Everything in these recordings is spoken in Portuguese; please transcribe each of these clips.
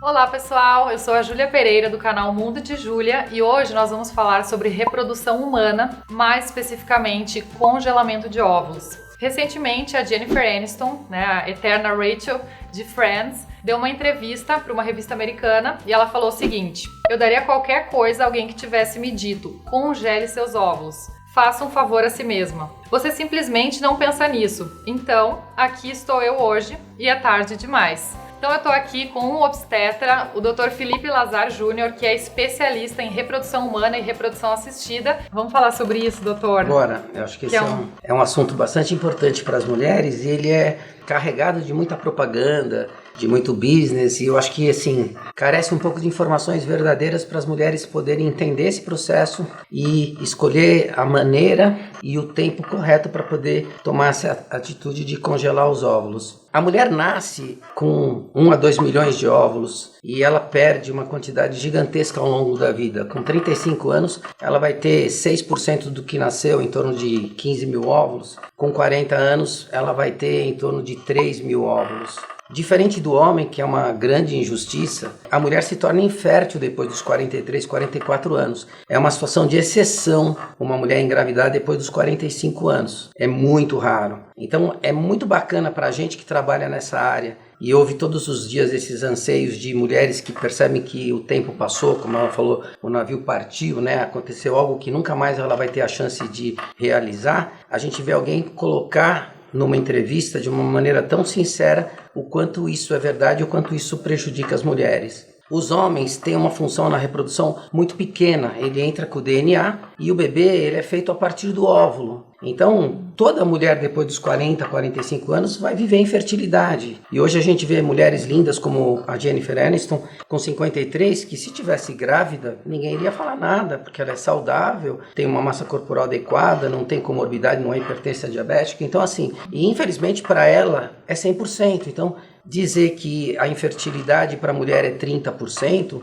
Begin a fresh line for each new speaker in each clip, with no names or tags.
Olá pessoal, eu sou a Júlia Pereira do canal Mundo de Júlia e hoje nós vamos falar sobre reprodução humana, mais especificamente congelamento de óvulos. Recentemente a Jennifer Aniston, a eterna Rachel de Friends, deu uma entrevista para uma revista americana e ela falou o seguinte: eu daria qualquer coisa a alguém que tivesse me dito, congele seus óvulos. Faça um favor a si mesma. Você simplesmente não pensa nisso. Então, aqui estou eu hoje e é tarde demais. Então eu estou aqui com um obstetra, o Dr. Felipe Lazar Júnior, que é especialista em reprodução humana e reprodução assistida. Vamos falar sobre isso, doutor?
Bora, eu acho que esse é um assunto bastante importante para as mulheres e ele é carregado de muita propaganda, de muito business, e eu acho que assim carece um pouco de informações verdadeiras para as mulheres poderem entender esse processo e escolher a maneira e o tempo correto para poder tomar essa atitude de congelar os óvulos. A mulher nasce com 1 a 2 milhões de óvulos e ela perde uma quantidade gigantesca ao longo da vida. Com 35 anos, ela vai ter 6% do que nasceu, em torno de 15 mil óvulos. Com 40 anos, ela vai ter em torno de 3 mil óvulos. Diferente do homem, que é uma grande injustiça, a mulher se torna infértil depois dos 43, 44 anos. É uma situação de exceção uma mulher engravidar depois dos 45 anos. É muito raro. Então é muito bacana para a gente que trabalha nessa área e ouve todos os dias esses anseios de mulheres que percebem que o tempo passou, como ela falou, o navio partiu, aconteceu algo que nunca mais ela vai ter a chance de realizar. A gente vê alguém colocar numa entrevista de uma maneira tão sincera o quanto isso é verdade, o quanto isso prejudica as mulheres. Os homens têm uma função na reprodução muito pequena, ele entra com o DNA e o bebê ele é feito a partir do óvulo. Então, toda mulher depois dos 40, 45 anos vai viver infertilidade. E hoje a gente vê mulheres lindas como a Jennifer Aniston, com 53, que se tivesse grávida, ninguém iria falar nada, porque ela é saudável, tem uma massa corporal adequada, não tem comorbidade, não é hipertensão diabética. Então, assim, e infelizmente para ela é 100%. Então, dizer que a infertilidade para a mulher é 30%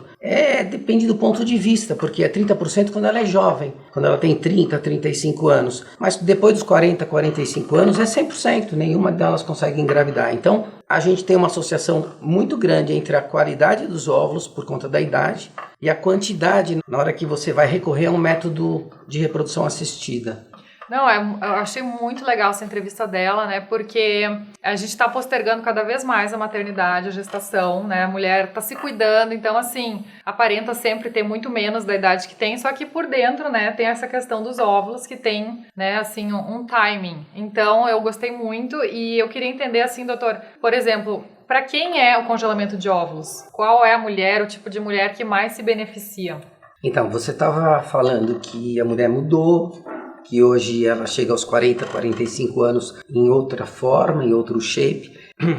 depende do ponto de vista, porque é 30% quando ela é jovem, quando ela tem 30, 35 anos. Mas depois dos 40, 45 anos é 100%, nenhuma delas consegue engravidar. Então, a gente tem uma associação muito grande entre a qualidade dos óvulos, por conta da idade, e a quantidade na hora que você vai recorrer a um método de reprodução assistida.
Não, eu achei muito legal essa entrevista dela, porque a gente tá postergando cada vez mais a maternidade, a gestação, A mulher tá se cuidando, então assim, aparenta sempre ter muito menos da idade que tem, só que por dentro, tem essa questão dos óvulos que tem, assim, um timing. Então eu gostei muito e eu queria entender assim, doutor, por exemplo, para quem é o congelamento de óvulos? Qual é a mulher, o tipo de mulher que mais se beneficia?
Então, você estava falando que a mulher mudou, que hoje ela chega aos 40, 45 anos em outra forma, em outro shape.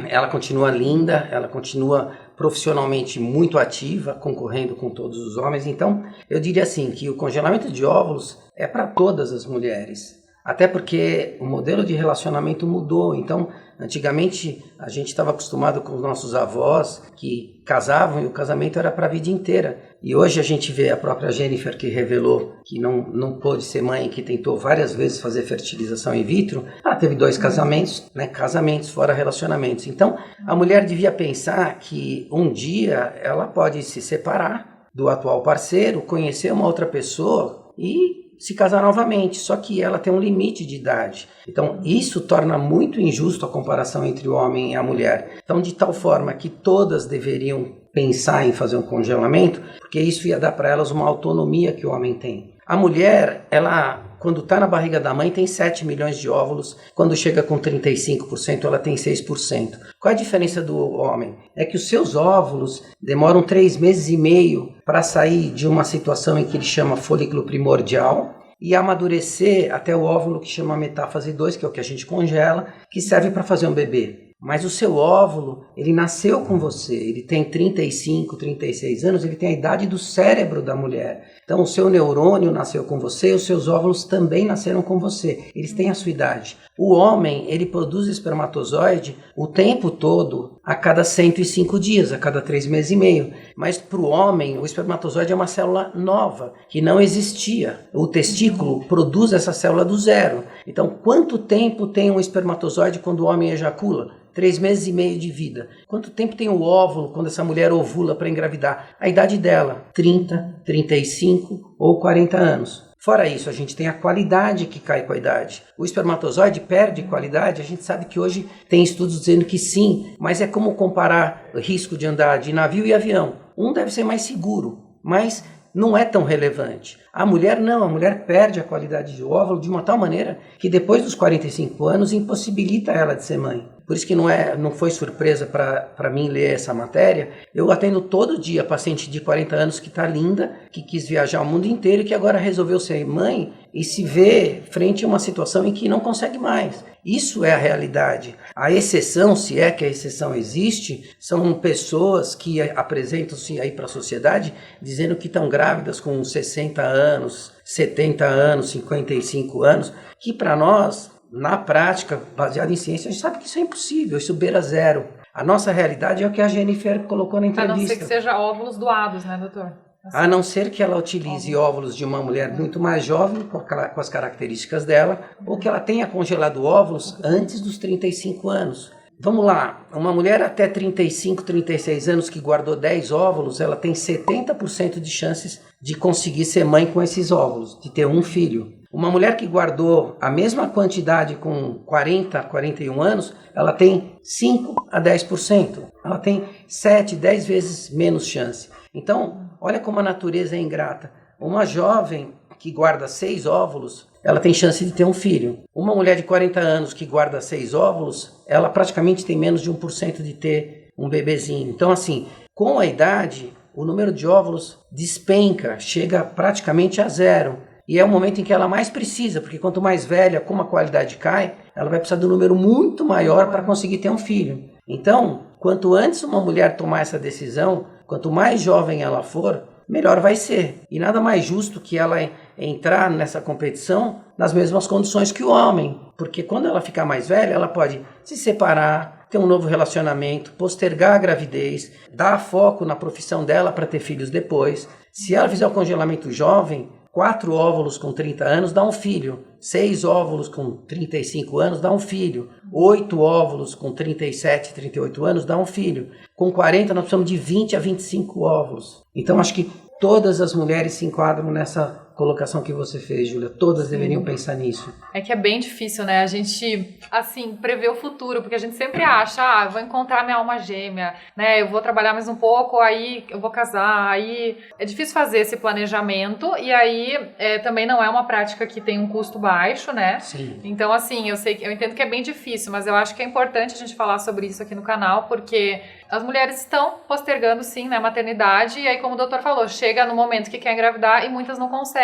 Ela continua linda, ela continua profissionalmente muito ativa, concorrendo com todos os homens. Então, eu diria assim, que o congelamento de óvulos é para todas as mulheres. Até porque o modelo de relacionamento mudou. Então, antigamente a gente estava acostumado com os nossos avós que casavam e o casamento era para a vida inteira. E hoje a gente vê a própria Jennifer que revelou que não pôde ser mãe, que tentou várias vezes fazer fertilização in vitro. Ela teve 2 casamentos, casamentos fora relacionamentos. Então, a mulher devia pensar que um dia ela pode se separar do atual parceiro, conhecer uma outra pessoa e se casar novamente, só que ela tem um limite de idade. Então, isso torna muito injusto a comparação entre o homem e a mulher. Então, de tal forma que todas deveriam pensar em fazer um congelamento, porque isso ia dar para elas uma autonomia que o homem tem. A mulher, ela, quando está na barriga da mãe, tem 7 milhões de óvulos. Quando chega com 35%, ela tem 6%. Qual é a diferença do homem? É que os seus óvulos demoram 3 meses e meio para sair de uma situação em que ele chama folículo primordial e amadurecer até o óvulo que chama metáfase 2, que é o que a gente congela, que serve para fazer um bebê. Mas o seu óvulo, ele nasceu com você, ele tem 35, 36 anos, ele tem a idade do cérebro da mulher. Então o seu neurônio nasceu com você e os seus óvulos também nasceram com você, eles têm a sua idade. O homem, ele produz espermatozoide o tempo todo a cada 105 dias, a cada 3 meses e meio. Mas para o homem, o espermatozoide é uma célula nova, que não existia. O testículo produz essa célula do zero. Então, quanto tempo tem um espermatozoide quando o homem ejacula? 3 meses e meio de vida. Quanto tempo tem o óvulo quando essa mulher ovula para engravidar? A idade dela, 30, 35 ou 40 anos. Fora isso, a gente tem a qualidade que cai com a idade. O espermatozoide perde qualidade, a gente sabe que hoje tem estudos dizendo que sim, mas é como comparar o risco de andar de navio e avião. Um deve ser mais seguro, mas não é tão relevante. A mulher não, a mulher perde a qualidade de óvulo de uma tal maneira que depois dos 45 anos impossibilita ela de ser mãe. Por isso que não foi surpresa para mim ler essa matéria. Eu atendo todo dia paciente de 40 anos que está linda, que quis viajar o mundo inteiro e que agora resolveu ser mãe e se vê frente a uma situação em que não consegue mais. Isso é a realidade. A exceção, se é que a exceção existe, são pessoas que apresentam-se aí para a sociedade dizendo que estão grávidas com 60 anos, 70 anos, 55 anos, que para nós, na prática, baseado em ciência, a gente sabe que isso é impossível, isso beira zero. A nossa realidade é o que a Jennifer colocou na entrevista.
A não ser que seja óvulos doados, né, doutor?
Assim. A não ser que ela utilize óvulos de uma mulher muito mais jovem, com as características dela, ou que ela tenha congelado óvulos antes dos 35 anos. Vamos lá, uma mulher até 35, 36 anos que guardou 10 óvulos, ela tem 70% de chances de conseguir ser mãe com esses óvulos, de ter um filho. Uma mulher que guardou a mesma quantidade com 40, 41 anos, ela tem 5 a 10%. Ela tem 7, 10 vezes menos chance. Então, olha como a natureza é ingrata. Uma jovem que guarda 6 óvulos, ela tem chance de ter um filho. Uma mulher de 40 anos que guarda 6 óvulos, ela praticamente tem menos de 1% de ter um bebezinho. Então, assim, com a idade, o número de óvulos despenca, chega praticamente a zero. E é o momento em que ela mais precisa, porque quanto mais velha, como a qualidade cai, ela vai precisar de um número muito maior para conseguir ter um filho. Então, quanto antes uma mulher tomar essa decisão, quanto mais jovem ela for, melhor vai ser. E nada mais justo que ela entrar nessa competição nas mesmas condições que o homem. Porque quando ela ficar mais velha, ela pode se separar, ter um novo relacionamento, postergar a gravidez, dar foco na profissão dela para ter filhos depois. Se ela fizer o congelamento jovem, 4 óvulos com 30 anos dá um filho, 6 óvulos com 35 anos dá um filho, 8 óvulos com 37, 38 anos dá um filho. Com 40 nós precisamos de 20 a 25 óvulos. Então acho que todas as mulheres se enquadram nessa colocação que você fez, Júlia. Todas deveriam pensar nisso.
É que é bem difícil, né? A gente, assim, prever o futuro, porque a gente sempre acha, eu vou encontrar minha alma gêmea, né? Eu vou trabalhar mais um pouco, aí eu vou casar, aí... É difícil fazer esse planejamento e aí também não é uma prática que tem um custo baixo, né?
Sim.
Então, assim, eu entendo que é bem difícil, mas eu acho que é importante a gente falar sobre isso aqui no canal, porque as mulheres estão postergando, sim, né, a maternidade, e aí, como o doutor falou, chega no momento que quer engravidar e muitas não conseguem.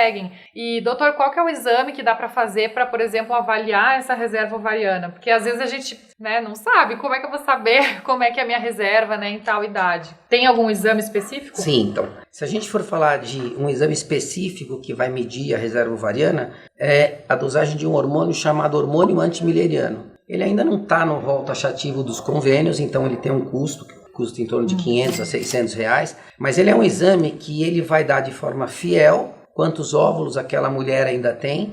E, doutor, qual que é o exame que dá para fazer para, por exemplo, avaliar essa reserva ovariana? Porque às vezes a gente, né, não sabe. Como é que eu vou saber como é que é a minha reserva, né, em tal idade? Tem algum exame específico?
Sim, então, se a gente for falar de um exame específico que vai medir a reserva ovariana, é a dosagem de um hormônio chamado hormônio antimileriano. Ele ainda não está no rol taxativo dos convênios, então ele tem um custa em torno de 500 a 600 reais, mas ele é um exame que ele vai dar de forma fiel quantos óvulos aquela mulher ainda tem,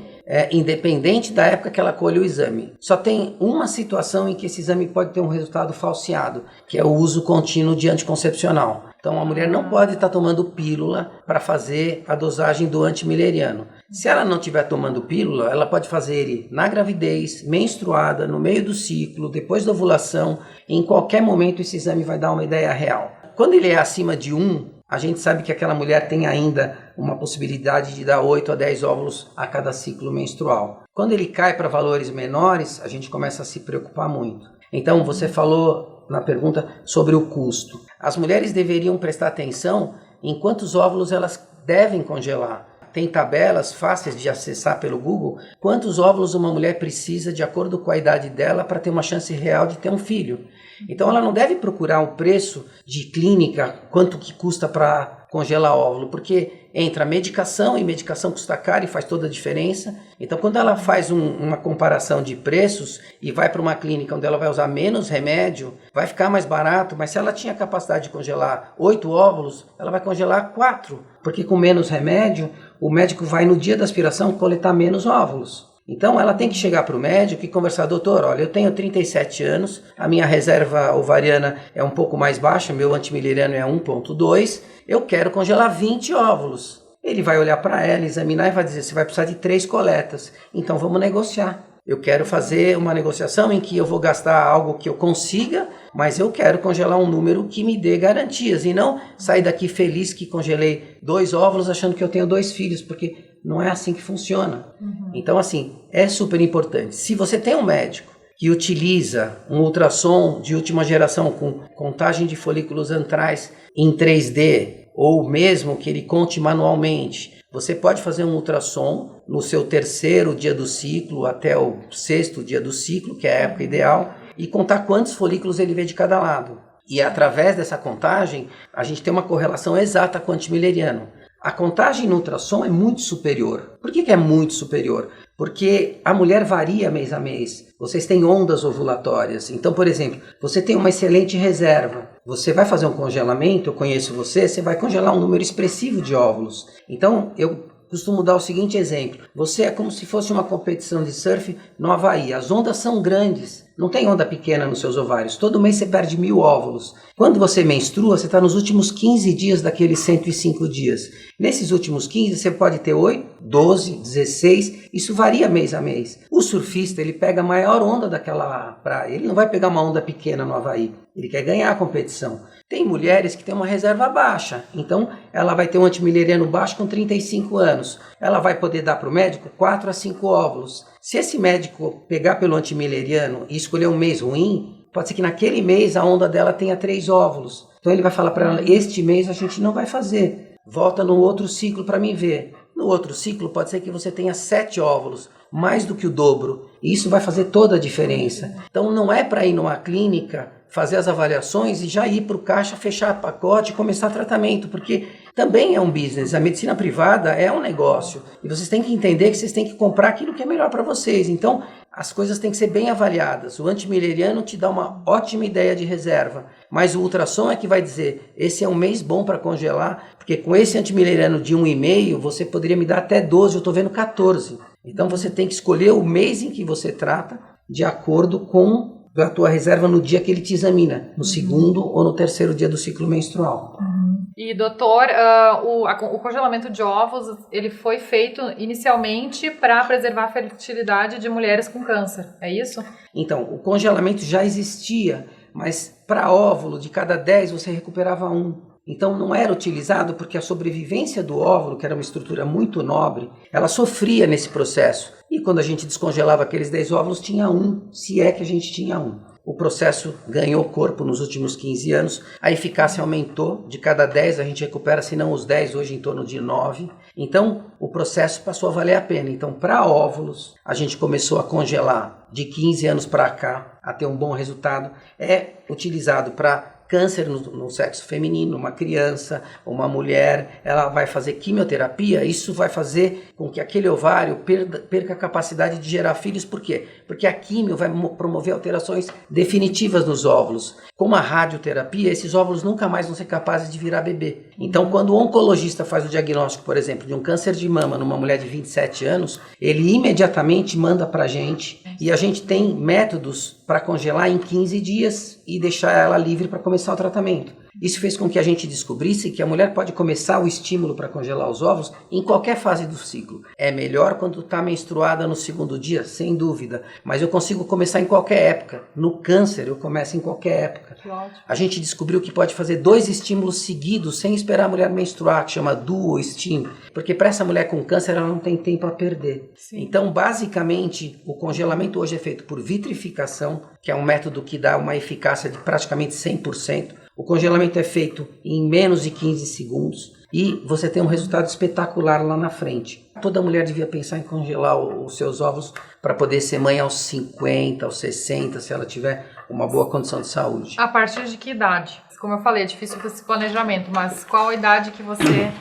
independente da época que ela colhe o exame. Só tem uma situação em que esse exame pode ter um resultado falseado, que é o uso contínuo de anticoncepcional. Então a mulher não pode estar tomando pílula para fazer a dosagem do antimileriano. Se ela não estiver tomando pílula, ela pode fazer ele na gravidez, menstruada, no meio do ciclo, depois da ovulação. Em qualquer momento esse exame vai dar uma ideia real. Quando ele é acima de 1, a gente sabe que aquela mulher tem ainda uma possibilidade de dar 8 a 10 óvulos a cada ciclo menstrual. Quando ele cai para valores menores, a gente começa a se preocupar muito. Então você falou na pergunta sobre o custo. As mulheres deveriam prestar atenção em quantos óvulos elas devem congelar. Tem tabelas fáceis de acessar pelo Google, quantos óvulos uma mulher precisa de acordo com a idade dela para ter uma chance real de ter um filho. Então ela não deve procurar um preço de clínica, quanto que custa para congelar óvulo, porque entra medicação e medicação custa caro e faz toda a diferença. Então, quando ela faz uma comparação de preços e vai para uma clínica onde ela vai usar menos remédio, vai ficar mais barato, mas se ela tinha capacidade de congelar 8 óvulos, ela vai congelar 4, porque com menos remédio, o médico vai no dia da aspiração coletar menos óvulos. Então ela tem que chegar para o médico e conversar, doutor, olha, eu tenho 37 anos, a minha reserva ovariana é um pouco mais baixa, meu antimileriano é 1,2, eu quero congelar 20 óvulos. Ele vai olhar para ela, examinar e vai dizer, você vai precisar de 3 coletas, então vamos negociar. Eu quero fazer uma negociação em que eu vou gastar algo que eu consiga, mas eu quero congelar um número que me dê garantias e não sair daqui feliz que congelei 2 óvulos achando que eu tenho 2 filhos, porque não é assim que funciona. Então, assim, é super importante. Se você tem um médico que utiliza um ultrassom de última geração com contagem de folículos antrais em 3D, ou mesmo que ele conte manualmente, você pode fazer um ultrassom no seu 3º dia do ciclo até o 6º dia do ciclo, que é a época ideal, e contar quantos folículos ele vê de cada lado. E através dessa contagem, a gente tem uma correlação exata com o antimileriano. A contagem no ultrassom é muito superior. Por que é muito superior? Porque a mulher varia mês a mês. Vocês têm ondas ovulatórias. Então, por exemplo, você tem uma excelente reserva. Você vai fazer um congelamento, eu conheço você, você vai congelar um número expressivo de óvulos. Então, eu costumo dar o seguinte exemplo. Você é como se fosse uma competição de surf no Havaí. As ondas são grandes. Não tem onda pequena nos seus ovários. Todo mês você perde 1000 óvulos. Quando você menstrua, você está nos últimos 15 dias daqueles 105 dias. Nesses últimos 15, você pode ter 8, 12, 16. Isso varia mês a mês. O surfista, ele pega a maior onda daquela praia. Ele não vai pegar uma onda pequena no Havaí. Ele quer ganhar a competição. Tem mulheres que têm uma reserva baixa. Então, ela vai ter um antimileriano baixo com 35 anos. Ela vai poder dar para o médico 4 a 5 óvulos. Se esse médico pegar pelo antimileriano e escolher um mês ruim, pode ser que naquele mês a onda dela tenha 3 óvulos. Então ele vai falar para ela, este mês a gente não vai fazer. Volta no outro ciclo para mim ver. No outro ciclo pode ser que você tenha 7 óvulos, mais do que o dobro. E isso vai fazer toda a diferença. Então não é para ir numa clínica, fazer as avaliações e já ir para o caixa, fechar pacote e começar tratamento, porque também é um business. A medicina privada é um negócio e vocês têm que entender que vocês têm que comprar aquilo que é melhor para vocês. Então, as coisas têm que ser bem avaliadas. O antimileriano te dá uma ótima ideia de reserva, mas o ultrassom é que vai dizer, esse é um mês bom para congelar, porque com esse antimileriano de 1,5, você poderia me dar até 12, eu estou vendo 14. Então, você tem que escolher o mês em que você trata de acordo com a tua reserva no dia que ele te examina, no 2º ou no 3º dia do ciclo menstrual.
E doutor, o congelamento de ovos, ele foi feito inicialmente para preservar a fertilidade de mulheres com câncer, é isso?
Então, o congelamento já existia, mas para óvulo, de cada 10 você recuperava 1. Então não era utilizado porque a sobrevivência do óvulo, que era uma estrutura muito nobre, ela sofria nesse processo. E quando a gente descongelava aqueles 10 óvulos, tinha 1, se é que a gente tinha 1. O processo ganhou corpo nos últimos 15 anos, a eficácia aumentou, de cada 10 a gente recupera, se não os 10, hoje em torno de 9. Então o processo passou a valer a pena. Então para óvulos, a gente começou a congelar de 15 anos para cá, a ter um bom resultado. É utilizado para câncer no sexo feminino, uma criança, uma mulher, ela vai fazer quimioterapia, isso vai fazer com que aquele ovário perca a capacidade de gerar filhos. Por quê? Porque a quimio vai promover alterações definitivas nos óvulos. Com a radioterapia, esses óvulos nunca mais vão ser capazes de virar bebê. Então, quando o oncologista faz o diagnóstico, por exemplo, de um câncer de mama numa mulher de 27 anos, ele imediatamente manda para a gente e a gente tem métodos para congelar em 15 dias e deixar ela livre para começar o tratamento. Isso fez com que a gente descobrisse que a mulher pode começar o estímulo para congelar os óvulos em qualquer fase do ciclo. É melhor quando está menstruada no 2º dia, sem dúvida, mas eu consigo começar em qualquer época. No câncer eu começo em qualquer época. A gente descobriu que pode fazer 2 estímulos seguidos sem esperar a mulher menstruar, que chama dual estímulo, porque para essa mulher com câncer ela não tem tempo a perder. Sim. Então, basicamente, o congelamento hoje é feito por vitrificação, que é um método que dá uma eficácia de praticamente 100%. O congelamento é feito em menos de 15 segundos e você tem um resultado espetacular lá na frente. Toda mulher devia pensar em congelar os seus óvulos para poder ser mãe aos 50, aos 60, se ela tiver uma boa condição de saúde.
A partir de que idade? como eu falei, é difícil esse planejamento, mas qual a idade que você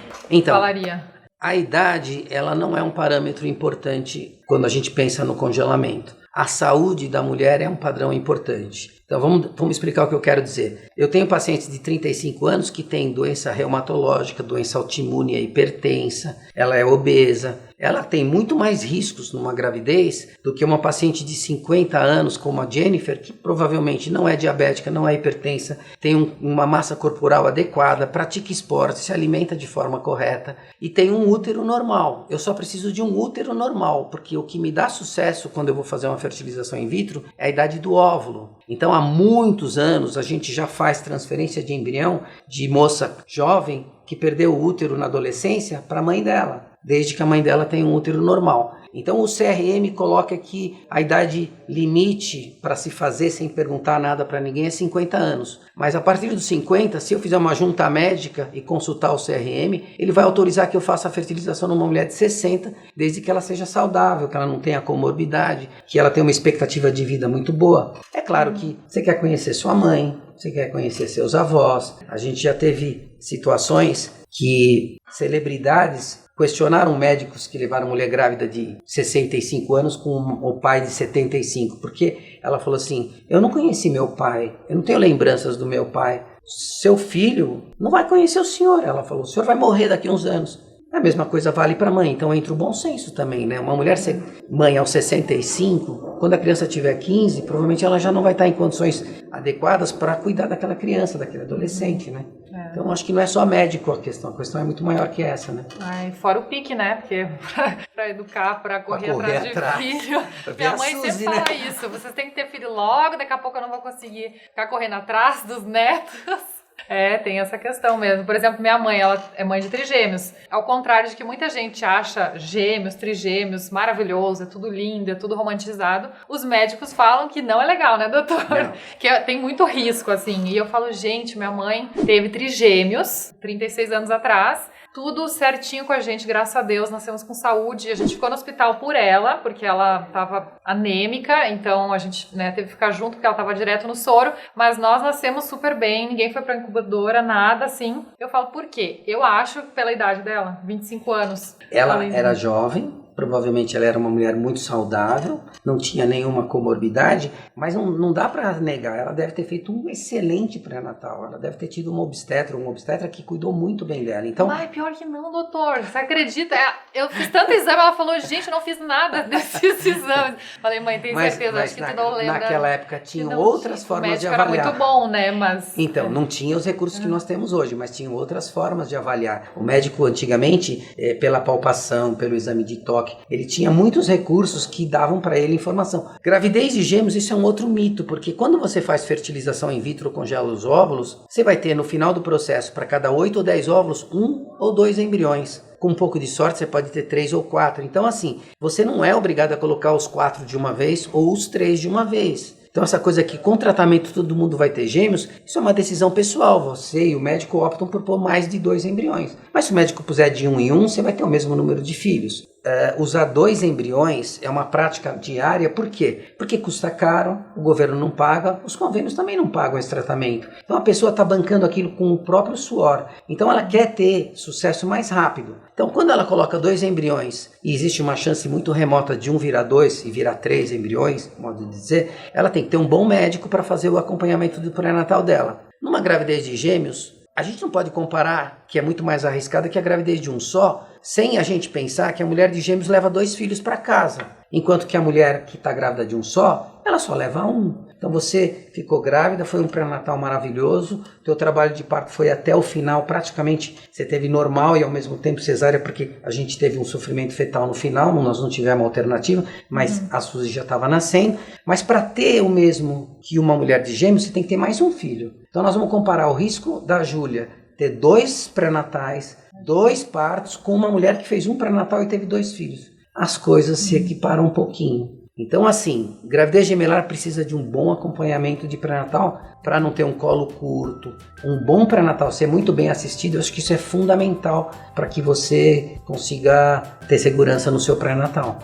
falaria?
A idade, ela não é um parâmetro importante quando a gente pensa no congelamento. A saúde da mulher é um padrão importante. Então vamos explicar o que eu quero dizer. Eu tenho pacientes de 35 anos que têm doença reumatológica, doença autoimune, hipertensa, ela é obesa, ela tem muito mais riscos numa gravidez do que uma paciente de 50 anos como a Jennifer, que provavelmente não é diabética, não é hipertensa, tem uma massa corporal adequada, pratica esporte, se alimenta de forma correta e tem um útero normal. Eu só preciso de um útero normal, porque o que me dá sucesso quando eu vou fazer uma fertilização in vitro é a idade do óvulo. Então há muitos anos a gente já faz transferência de embrião de moça jovem que perdeu o útero na adolescência para a mãe dela, desde que a mãe dela tem um útero normal. Então o CRM coloca que a idade limite para se fazer sem perguntar nada para ninguém é 50 anos. Mas a partir dos 50, se eu fizer uma junta médica e consultar o CRM, ele vai autorizar que eu faça a fertilização numa mulher de 60, desde que ela seja saudável, que ela não tenha comorbidade, que ela tenha uma expectativa de vida muito boa. É claro que você quer conhecer sua mãe, você quer conhecer seus avós. A gente já teve situações que celebridades questionaram médicos que levaram mulher grávida de 65 anos com o pai de 75, porque ela falou assim, eu não conheci meu pai, eu não tenho lembranças do meu pai, seu filho não vai conhecer o senhor. Ela falou, o senhor vai morrer daqui a uns anos. A mesma coisa vale para a mãe, então entra o bom senso também, né? Uma mulher ser mãe aos 65, quando a criança tiver 15, provavelmente ela já não vai estar em condições adequadas para cuidar daquela criança, daquele adolescente, né? Então acho que não é só médico a questão é muito maior que essa, né?
Fora o pique, né? Porque para educar, para correr atrás de filho. Minha mãe
Suzy,
sempre fala isso, vocês têm que ter filho logo, daqui a pouco eu não vou conseguir ficar correndo atrás dos netos. Tem essa questão mesmo. Por exemplo, minha mãe, ela é mãe de trigêmeos. Ao contrário de que muita gente acha gêmeos, trigêmeos, maravilhoso, é tudo lindo, é tudo romantizado, os médicos falam que não é legal, né, doutor? Não. Que tem muito risco, assim. E eu falo, gente, minha mãe teve trigêmeos 36 anos atrás, tudo certinho com a gente, graças a Deus, nascemos com saúde. A gente ficou no hospital por ela, porque ela estava anêmica, então a gente teve que ficar junto, porque ela estava direto no soro, mas nós nascemos super bem, ninguém foi pra incubadora, nada assim. Eu falo, por quê? Eu acho, pela idade dela, 25 anos.
Ela era jovem, provavelmente ela era uma mulher muito saudável, não tinha nenhuma comorbidade, mas não dá para negar, ela deve ter feito um excelente pré-natal, ela deve ter tido uma obstetra que cuidou muito bem dela. Então,
pior que não, doutor, você acredita? Eu fiz tanto exame, ela falou, gente, eu não fiz nada desses exames. Falei, mãe, tem certeza, acho que tu não lembra.
Naquela época tinham outras formas de avaliar.
O médico era muito bom, né, mas...
Então, não tinha os recursos que nós temos hoje, mas tinham outras formas de avaliar. O médico, antigamente, pela palpação, pelo exame de toque, ele tinha muitos recursos que davam para ele informação. Gravidez de gêmeos, isso é um outro mito, porque quando você faz fertilização in vitro, congela os óvulos, você vai ter no final do processo, para cada 8 ou 10 óvulos, 1 ou 2 embriões. Com um pouco de sorte, você pode ter 3 ou 4. Então, assim, você não é obrigado a colocar os 4 de uma vez ou os 3 de uma vez. Então essa coisa que com tratamento todo mundo vai ter gêmeos, isso é uma decisão pessoal. Você e o médico optam por pôr mais de 2 embriões. Mas se o médico puser de 1 em 1, você vai ter o mesmo número de filhos. Usar 2 embriões é uma prática diária, por quê? Porque custa caro, o governo não paga, os convênios também não pagam esse tratamento. Então a pessoa está bancando aquilo com o próprio suor. Então ela quer ter sucesso mais rápido. Então quando ela coloca 2 embriões e existe uma chance muito remota de um virar 2 e virar 3 embriões, modo de dizer, ela tem que ter um bom médico para fazer o acompanhamento do pré-natal dela. Numa gravidez de gêmeos, a gente não pode comparar, que é muito mais arriscada que a gravidez de um só, sem a gente pensar que a mulher de gêmeos leva 2 filhos para casa, enquanto que a mulher que está grávida de um só, ela só leva 1. Então você ficou grávida, foi um pré-natal maravilhoso, teu trabalho de parto foi até o final, praticamente você teve normal e ao mesmo tempo cesárea, porque a gente teve um sofrimento fetal no final, nós não tivemos alternativa, mas a Suzy já estava nascendo. Mas para ter o mesmo que uma mulher de gêmeos, você tem que ter mais um filho. Então nós vamos comparar o risco da Júlia ter 2 pré-natais, 2 partos, com uma mulher que fez um pré-natal e teve 2 filhos. As coisas se equiparam um pouquinho. Então, assim, gravidez gemelar precisa de um bom acompanhamento de pré-natal para não ter um colo curto. Um bom pré-natal, ser muito bem assistido, eu acho que isso é fundamental para que você consiga ter segurança no seu pré-natal.